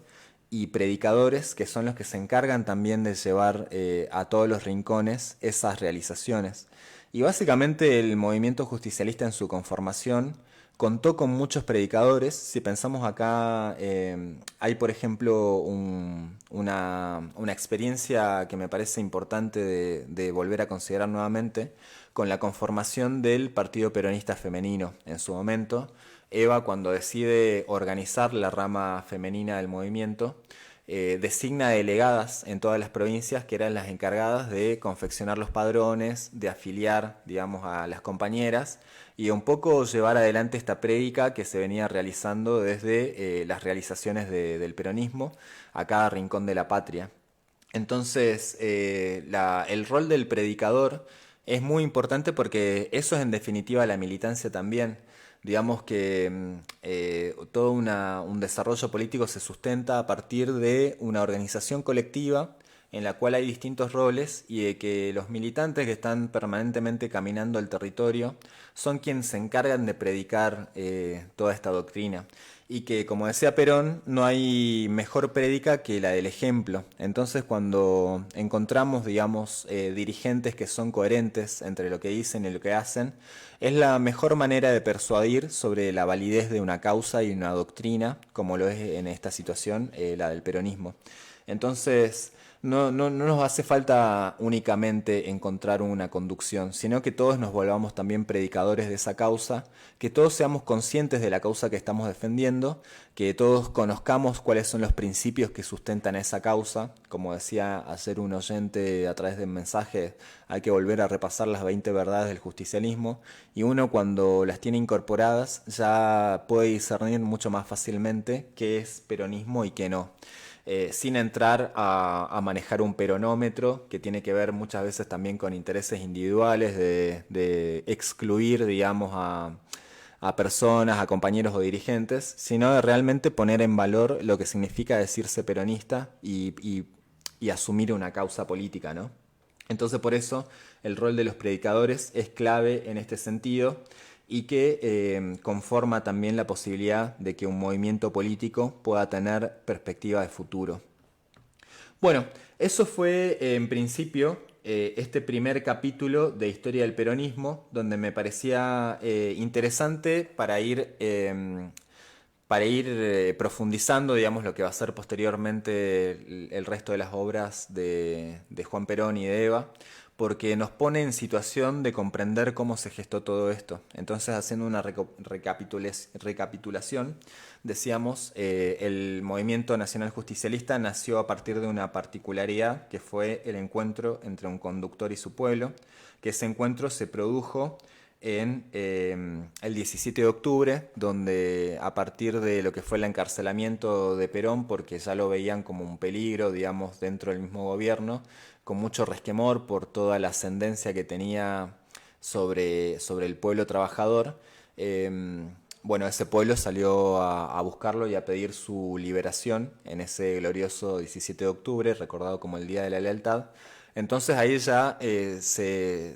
y predicadores, que son los que se encargan también de llevar a todos los rincones esas realizaciones. Y básicamente el movimiento justicialista en su conformación contó con muchos predicadores. Si pensamos acá, hay por ejemplo una experiencia que me parece importante de volver a considerar nuevamente, con la conformación del Partido Peronista Femenino en su momento. Eva, cuando decide organizar la rama femenina del movimiento, designa delegadas en todas las provincias que eran las encargadas de confeccionar los padrones, de afiliar, digamos, a las compañeras y un poco llevar adelante esta prédica que se venía realizando desde las realizaciones del peronismo a cada rincón de la patria. Entonces, el rol del predicador es muy importante porque eso es en definitiva la militancia también. Digamos que todo un desarrollo político se sustenta a partir de una organización colectiva en la cual hay distintos roles y de que los militantes que están permanentemente caminando el territorio son quienes se encargan de predicar toda esta doctrina. Y que, como decía Perón, no hay mejor prédica que la del ejemplo. Entonces, cuando encontramos, digamos, dirigentes que son coherentes entre lo que dicen y lo que hacen, es la mejor manera de persuadir sobre la validez de una causa y una doctrina, como lo es en esta situación la del peronismo. Entonces, no nos hace falta únicamente encontrar una conducción, sino que todos nos volvamos también predicadores de esa causa, que todos seamos conscientes de la causa que estamos defendiendo, que todos conozcamos cuáles son los principios que sustentan esa causa. Como decía ayer un oyente a través de un mensaje, hay que volver a repasar las 20 verdades del justicialismo, y uno cuando las tiene incorporadas ya puede discernir mucho más fácilmente qué es peronismo y qué no. Sin entrar a manejar un peronómetro que tiene que ver muchas veces también con intereses individuales de excluir, digamos, a personas, a compañeros o dirigentes, sino de realmente poner en valor lo que significa decirse peronista y asumir una causa política, ¿no? Entonces, por eso el rol de los predicadores es clave en este sentido, y que conforma también la posibilidad de que un movimiento político pueda tener perspectiva de futuro. Bueno, eso fue en principio este primer capítulo de Historia del Peronismo, donde me parecía interesante para ir profundizando, digamos, lo que va a ser posteriormente el resto de las obras de Juan Perón y de Eva, porque nos pone en situación de comprender cómo se gestó todo esto. Entonces, haciendo una recapitulación, decíamos, el movimiento nacional justicialista nació a partir de una particularidad que fue el encuentro entre un conductor y su pueblo, que ese encuentro se produjo en el 17 de octubre, donde a partir de lo que fue el encarcelamiento de Perón, porque ya lo veían como un peligro, digamos, dentro del mismo gobierno, con mucho resquemor por toda la ascendencia que tenía sobre el pueblo trabajador, bueno, ese pueblo salió a buscarlo y a pedir su liberación en ese glorioso 17 de octubre, recordado como el Día de la Lealtad. Entonces ahí ya se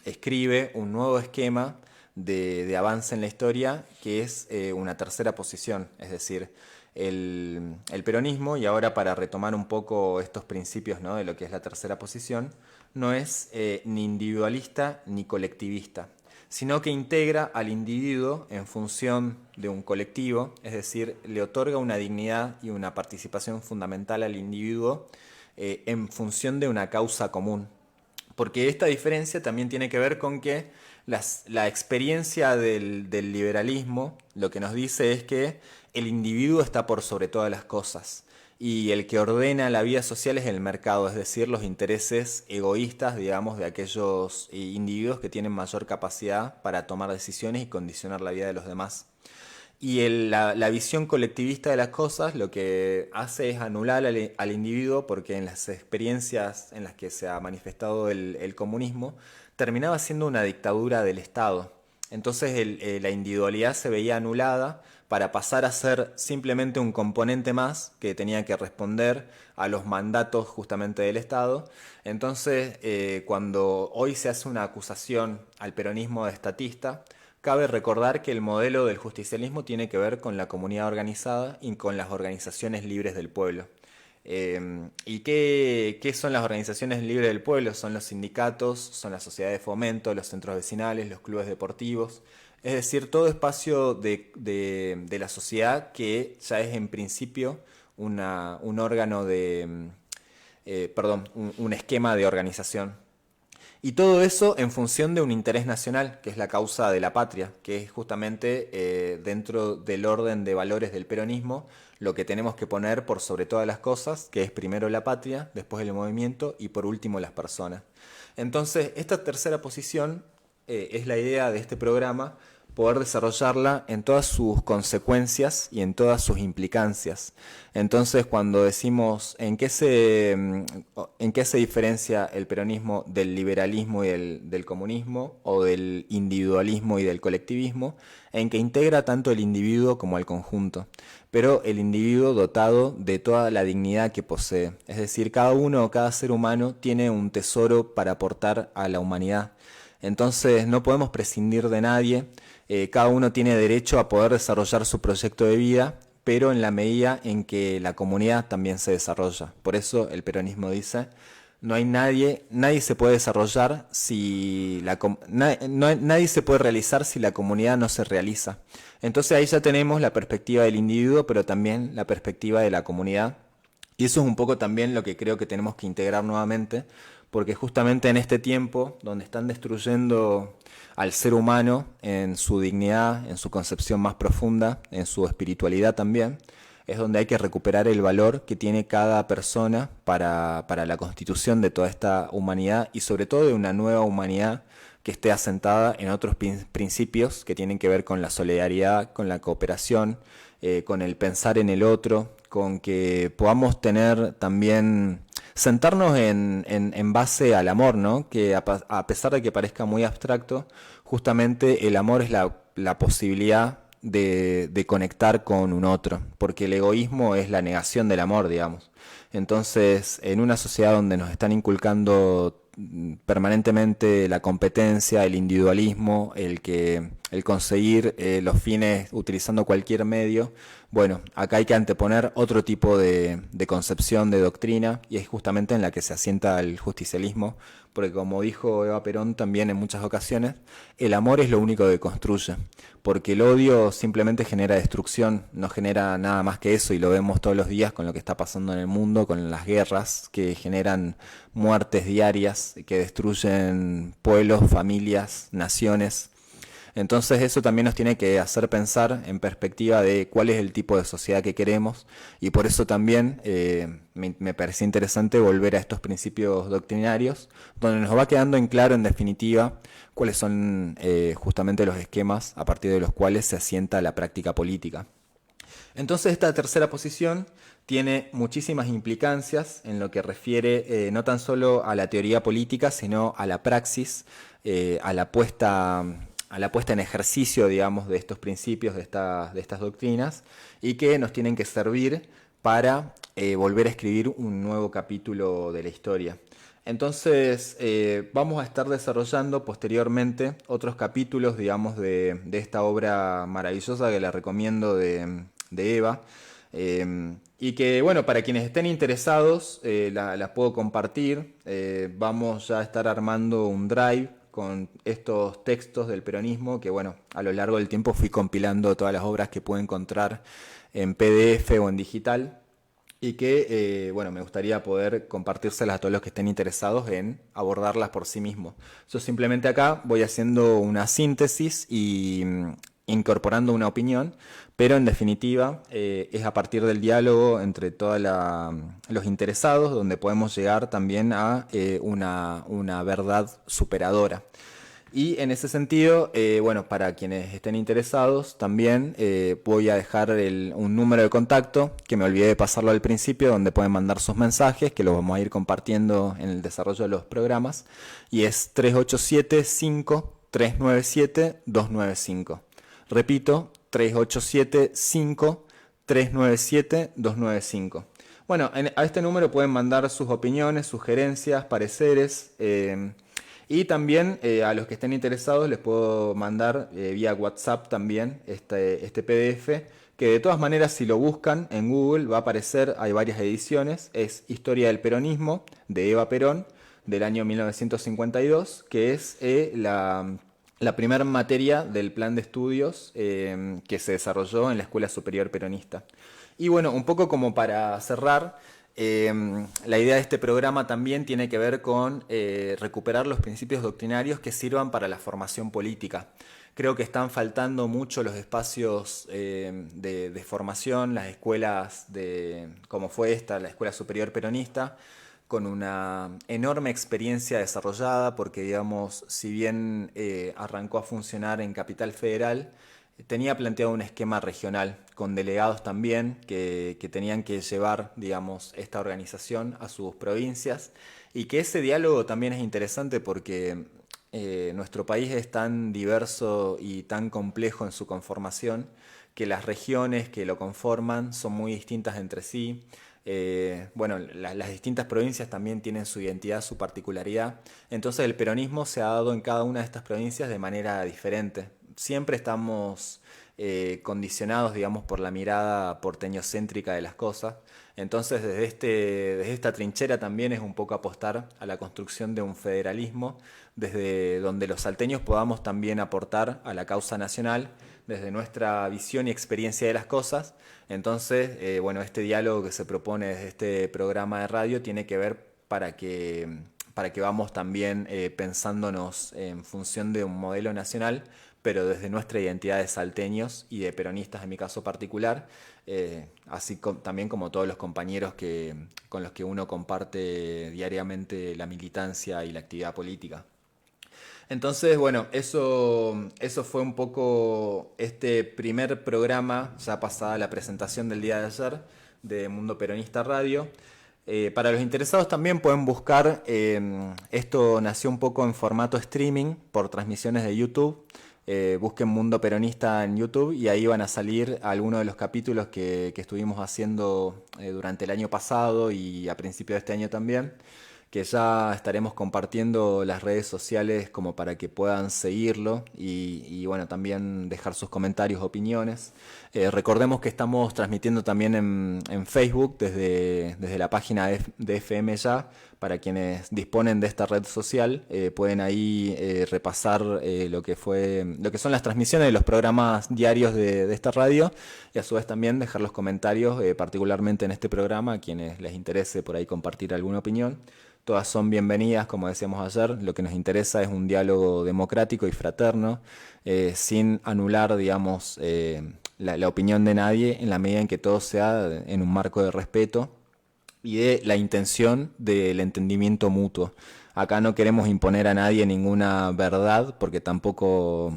escribe un nuevo esquema de avance en la historia, que es una tercera posición, es decir, el peronismo, y ahora para retomar un poco estos principios, ¿no?, de lo que es la tercera posición, no es ni individualista ni colectivista, sino que integra al individuo en función de un colectivo, es decir, le otorga una dignidad y una participación fundamental al individuo en función de una causa común. Porque esta diferencia también tiene que ver con que la experiencia del liberalismo lo que nos dice es que el individuo está por sobre todas las cosas, y el que ordena la vida social es el mercado, es decir, los intereses egoístas, digamos, de aquellos individuos que tienen mayor capacidad para tomar decisiones y condicionar la vida de los demás. Y la visión colectivista de las cosas lo que hace es anular al individuo, porque en las experiencias en las que se ha manifestado el comunismo terminaba siendo una dictadura del Estado. Entonces la individualidad se veía anulada para pasar a ser simplemente un componente más que tenía que responder a los mandatos justamente del Estado. Entonces, cuando hoy se hace una acusación al peronismo de estatista, cabe recordar que el modelo del justicialismo tiene que ver con la comunidad organizada y con las organizaciones libres del pueblo. ¿Y qué son las organizaciones libres del pueblo? Son los sindicatos, son las sociedades de fomento, los centros vecinales, los clubes deportivos. Es decir, todo espacio de la sociedad que ya es en principio un órgano un esquema de organización. Y todo eso en función de un interés nacional, que es la causa de la patria, que es justamente dentro del orden de valores del peronismo, lo que tenemos que poner por sobre todas las cosas, que es primero la patria, después el movimiento y por último las personas. Entonces, esta tercera posición es la idea de este programa, poder desarrollarla en todas sus consecuencias y en todas sus implicancias. Entonces, cuando decimos en qué se diferencia el peronismo del liberalismo y del comunismo, o del individualismo y del colectivismo, en que integra tanto el individuo como al conjunto, pero el individuo dotado de toda la dignidad que posee. Es decir, cada ser humano tiene un tesoro para aportar a la humanidad. Entonces, no podemos prescindir de nadie. Cada uno tiene derecho a poder desarrollar su proyecto de vida, pero en la medida en que la comunidad también se desarrolla. Por eso el peronismo dice, nadie se puede desarrollar nadie se puede realizar si la comunidad no se realiza. Entonces ahí ya tenemos la perspectiva del individuo, pero también la perspectiva de la comunidad. Y eso es un poco también lo que creo que tenemos que integrar nuevamente, porque justamente en este tiempo donde están destruyendo al ser humano en su dignidad, en su concepción más profunda, en su espiritualidad también, es donde hay que recuperar el valor que tiene cada persona para la constitución de toda esta humanidad y sobre todo de una nueva humanidad que esté asentada en otros principios que tienen que ver con la solidaridad, con la cooperación, con el pensar en el otro, con que podamos tener también, sentarnos en base al amor, ¿no? Que a pesar de que parezca muy abstracto, justamente el amor es la posibilidad de conectar con un otro, porque el egoísmo es la negación del amor, digamos. Entonces, en una sociedad donde nos están inculcando permanentemente la competencia, el individualismo, el conseguir los fines utilizando cualquier medio, bueno, acá hay que anteponer otro tipo de concepción, de doctrina, y es justamente en la que se asienta el justicialismo, porque como dijo Eva Perón también en muchas ocasiones, el amor es lo único que construye, porque el odio simplemente genera destrucción, no genera nada más que eso, y lo vemos todos los días con lo que está pasando en el mundo, con las guerras que generan muertes diarias, que destruyen pueblos, familias, naciones. Entonces eso también nos tiene que hacer pensar en perspectiva de cuál es el tipo de sociedad que queremos, y por eso también me parecía interesante volver a estos principios doctrinarios, donde nos va quedando en claro, en definitiva, cuáles son justamente los esquemas a partir de los cuales se asienta la práctica política. Entonces esta tercera posición tiene muchísimas implicancias en lo que refiere no tan solo a la teoría política, sino a la praxis, a la puesta en ejercicio, digamos, de estos principios, de estas doctrinas, y que nos tienen que servir para volver a escribir un nuevo capítulo de la historia. Entonces, vamos a estar desarrollando posteriormente otros capítulos, digamos, de esta obra maravillosa que la recomiendo de Eva, y que, bueno, para quienes estén interesados, la puedo compartir. Vamos ya a estar armando un drive con estos textos del peronismo que, bueno, a lo largo del tiempo fui compilando todas las obras que pude encontrar en PDF o en digital, y que, bueno, me gustaría poder compartírselas a todos los que estén interesados en abordarlas por sí mismos. Yo simplemente acá voy haciendo una síntesis y incorporando una opinión, pero en definitiva es a partir del diálogo entre todos los interesados donde podemos llegar también a una verdad superadora. Y en ese sentido, bueno, para quienes estén interesados, también voy a dejar un número de contacto, que me olvidé de pasarlo al principio, donde pueden mandar sus mensajes, que los vamos a ir compartiendo en el desarrollo de los programas, y es 387-5397-295. Repito, 387-5397-295. Bueno, a este número pueden mandar sus opiniones, sugerencias, pareceres, y también a los que estén interesados les puedo mandar vía WhatsApp también este PDF, que de todas maneras si lo buscan en Google va a aparecer, hay varias ediciones, es Historia del Peronismo de Eva Perón del año 1952, que es la primera materia del plan de estudios que se desarrolló en la Escuela Superior Peronista. Y bueno, un poco como para cerrar, la idea de este programa también tiene que ver con recuperar los principios doctrinarios que sirvan para la formación política. Creo que están faltando mucho los espacios de formación, las escuelas como fue esta, la Escuela Superior Peronista, con una enorme experiencia desarrollada, porque digamos, si bien arrancó a funcionar en Capital Federal, tenía planteado un esquema regional, con delegados también que tenían que llevar, digamos, esta organización a sus provincias, y que ese diálogo también es interesante porque nuestro país es tan diverso y tan complejo en su conformación que las regiones que lo conforman son muy distintas entre sí. Bueno, las distintas provincias también tienen su identidad, su particularidad. Entonces el peronismo se ha dado en cada una de estas provincias de manera diferente. Siempre estamos condicionados, digamos, por la mirada porteñocéntrica de las cosas. Entonces desde esta trinchera también es un poco apostar a la construcción de un federalismo, desde donde los salteños podamos también aportar a la causa nacional, desde nuestra visión y experiencia de las cosas. Entonces, bueno, este diálogo que se propone desde este programa de radio tiene que ver para que vamos también pensándonos en función de un modelo nacional, pero desde nuestra identidad de salteños y de peronistas en mi caso particular, así también como todos los compañeros con los que uno comparte diariamente la militancia y la actividad política. Entonces, bueno, eso fue un poco este primer programa, ya pasada la presentación del día de ayer, de Mundo Peronista Radio. Para los interesados también pueden buscar, esto nació un poco en formato streaming por transmisiones de YouTube. Busquen Mundo Peronista en YouTube y ahí van a salir algunos de los capítulos que estuvimos haciendo durante el año pasado y a principios de este año también, que ya estaremos compartiendo las redes sociales como para que puedan seguirlo y bueno, también dejar sus comentarios, opiniones. Recordemos que estamos transmitiendo también en Facebook desde la página de FM Ya. Para quienes disponen de esta red social, pueden ahí repasar lo que son las transmisiones de los programas diarios de esta radio, y a su vez también dejar los comentarios, particularmente en este programa, a quienes les interese por ahí compartir alguna opinión. Todas son bienvenidas, como decíamos ayer. Lo que nos interesa es un diálogo democrático y fraterno, sin anular, digamos, la opinión de nadie, en la medida en que todo sea en un marco de respeto y de la intención del entendimiento mutuo. Acá no queremos imponer a nadie ninguna verdad, porque tampoco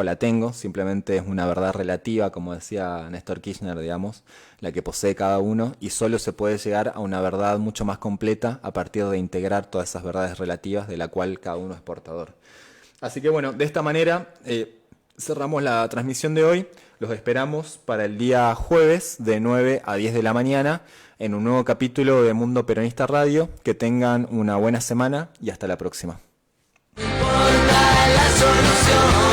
la tengo, simplemente es una verdad relativa, como decía Néstor Kirchner, digamos, la que posee cada uno, y solo se puede llegar a una verdad mucho más completa a partir de integrar todas esas verdades relativas de la cual cada uno es portador. Así que bueno, de esta manera cerramos la transmisión de hoy. Los esperamos para el día jueves de 9 a 10 de la mañana en un nuevo capítulo de Mundo Peronista Radio. Que tengan una buena semana y hasta la próxima. No importa la solución.